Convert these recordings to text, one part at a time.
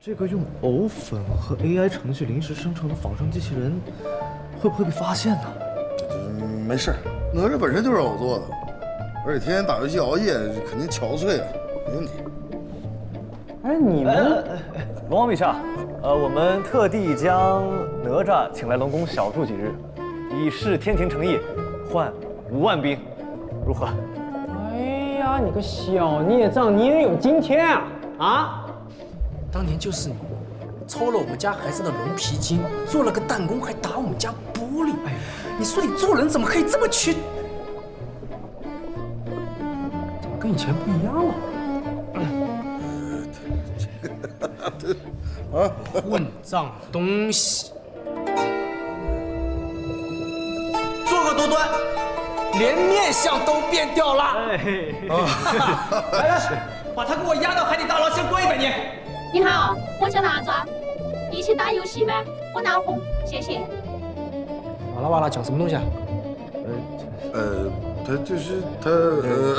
这个用藕粉和 AI 程序临时生成的仿生机器人，会不会被发现呢？没事，哪吒本身就是我做的，而且天天打游戏熬夜，肯定憔悴啊，没问题。哎，你们，龙王陛下，我们特地将哪吒请来龙宫小住几日，以示天庭诚意，换5万兵，如何？哎呀，你个小孽障，你也有今天啊！啊！ 当年就是你，抽了我们家孩子的龙皮筋，做了个弹弓，还打我们家玻璃。哎，你说你做人怎么可以这么缺？怎么跟以前不一样了？混账東西！作惡多端，連面相都變掉了。來，把他給我押到海底大牢，先關100年。 你好，我叫哪吒，一起打遊戲嗎？我拿紅，謝謝。完了完了，講什麼東西啊？他就是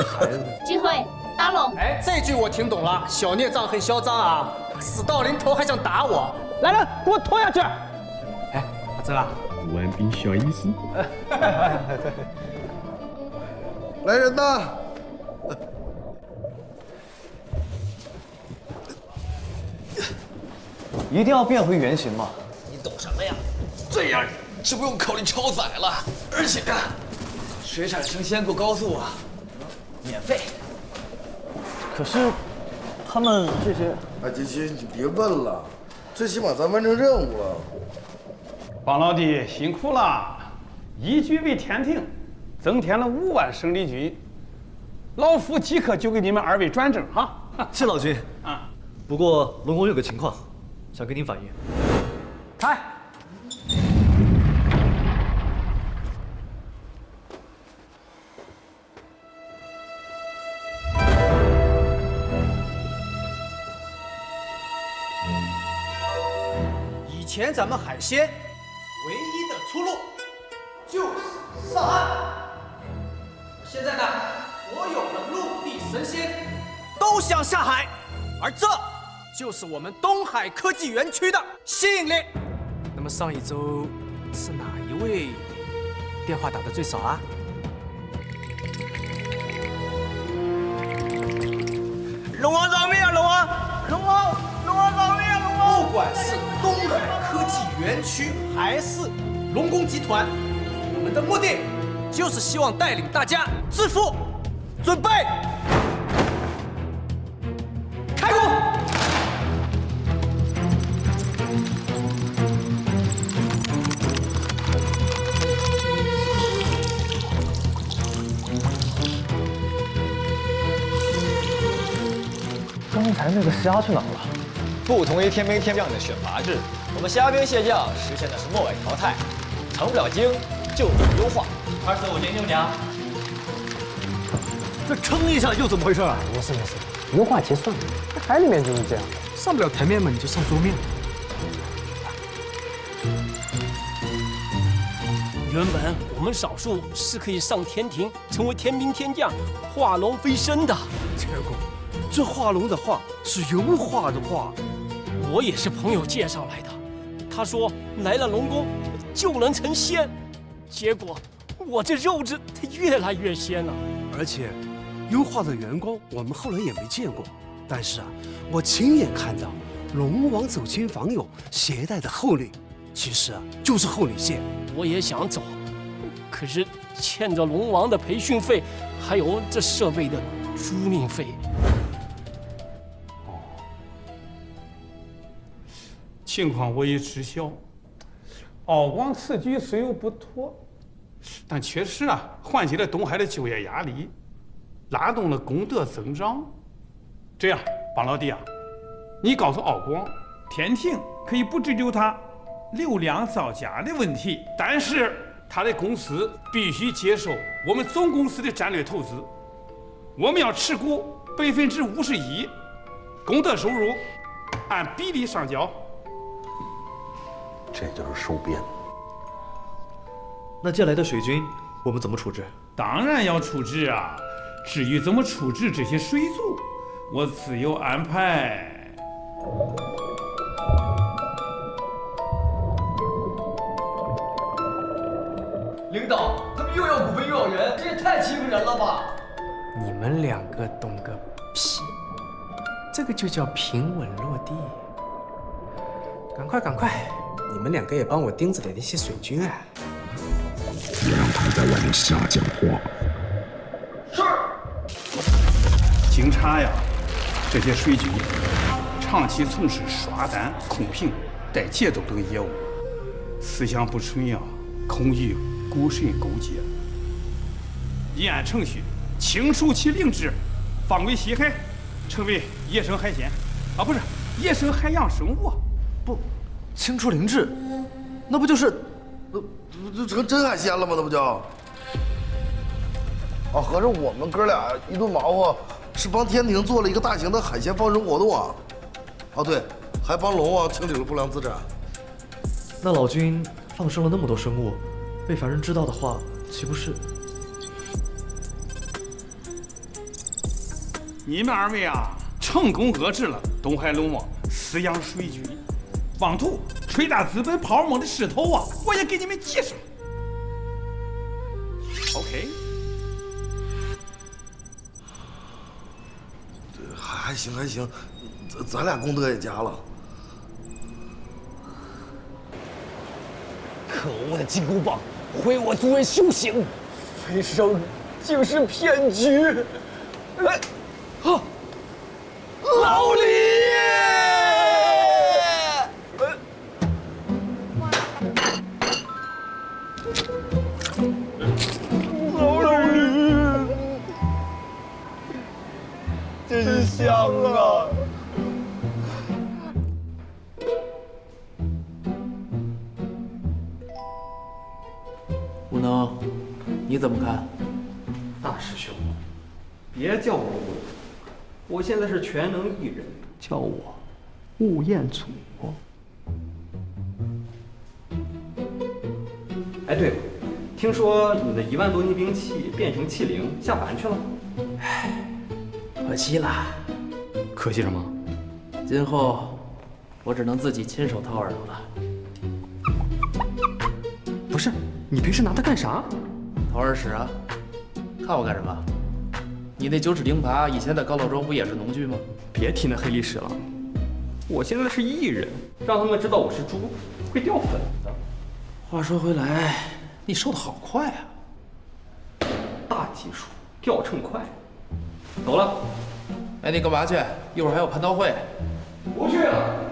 孩子。機會打龍。哎，這句我聽懂了，小孽障很囂張啊，死到臨頭還想打我。來人，給我拖下去！哎，阿珍啊5萬兵小意思。來人吶！ 一定要變回原形嗎？你懂什麼呀？這樣就不用考慮超載了，而且水產生鮮過高速啊，免費。可是，他們這些……哎，杰西，你別問了，最起碼咱完成任務了。幫老弟辛苦了，一舉為天庭增添了5萬生力軍，老夫即刻就給你們2位轉正哈。謝老君。啊，不過龍宮有個情況。 想跟您反映，開。以前咱們海鮮唯一的出路就是上岸，現在呢，所有的陸地神仙都想下海，而這。 就是我們東海科技園區的吸引力。那麼上一周是哪一位電話打得最少啊？龍王饒命啊！龍王饒命啊！龍王！不管是東海科技園區還是龍宮集團，我們的目的就是希望帶領大家致富。準備，開工！ 剛才那個蝦去哪了？不同於天兵天將的選拔制，我們蝦兵蟹將實現的是末位淘汰，成不了精就做優化。25斤6兩。這稱一下又怎麼回事啊？沒事沒事，優化結算，在海裡面就是這樣，上不了台面嘛，你就上桌面。原本我們少數是可以上天庭，成為天兵天將，化龍飛升的。結果。 這化龍的化是油化的化，我也是朋友介紹來的。他說來了龍宮就能成仙，結果我這肉質它越來越鮮了。而且，優化的員工我們後來也沒見過，但是啊，我親眼看到龍王走親訪友攜帶的厚禮，其實啊就是厚禮蟹。我也想走，可是欠着龍王的培訓費，還有這設備的租賃費。 情況我也知曉，敖廣此舉雖有不妥，但確實啊，緩解了東海的就業壓力，拉動了功德增長。這樣，幫老弟啊，你告訴敖廣，天庭可以不追究他流量造假的問題，但是他的公司必須接受我們總公司的戰略投資，我們要持股51%，功德收入按比例上繳。 這就是收編。那借來的水軍，我們怎麼處置？當然要處置啊！至於怎麼處置這些水族，我自有安排。導，他們又要股份又要人，這也太欺負人了吧！你們兩個懂個屁！這個就叫平穩落地。趕快趕快，你們兩個也幫我盯着點那些水軍啊！別讓他們在外面瞎講話。是。警察呀，這些水軍長期從事刷單、控评、帶節奏等業務，思想不純呀，恐與股神勾結。一按程序，清除其灵智，放归西海，成為野生海鮮啊，不是野生海洋生物。不，清除灵智，那不就是就成真海鲜了吗？那不就？啊，合着我们哥俩一顿忙活，是帮天庭做了一个大型的海鲜放生活动啊！哦，对，还帮龙王清理了不良资产。那老君放生了那么多生物，被凡人知道的话，岂不是？你们二位啊，成功遏制了东海龙王饲養水軍，妄圖吹大資本泡沫的勢頭啊！我也給你們記上。OK。還行還行，咱俩功德也加了。可惡的金箍棒，毀我族人修行！飞升竟是騙局！啊！老李！老李，真香啊！武能，你怎么看？大师兄，别叫我武能，我现在是全能一人，叫我雾彦祖。哎，对了，听说你的1万多斤兵器变成器灵下凡去了？唉，可惜了。可惜什么？今后我只能自己亲手掏耳朵了。不是，你平时拿它干啥？掏耳屎啊！看我干什么？你那9齿钉耙以前在高老庄不也是农具吗？别提那黑历史了。我现在是艺人，让他们知道我是猪，会掉粉的。话说回来，你瘦得好快啊！大技术，掉秤快。走了。哎，你干嘛去？一会儿还有蟠桃会。不去了。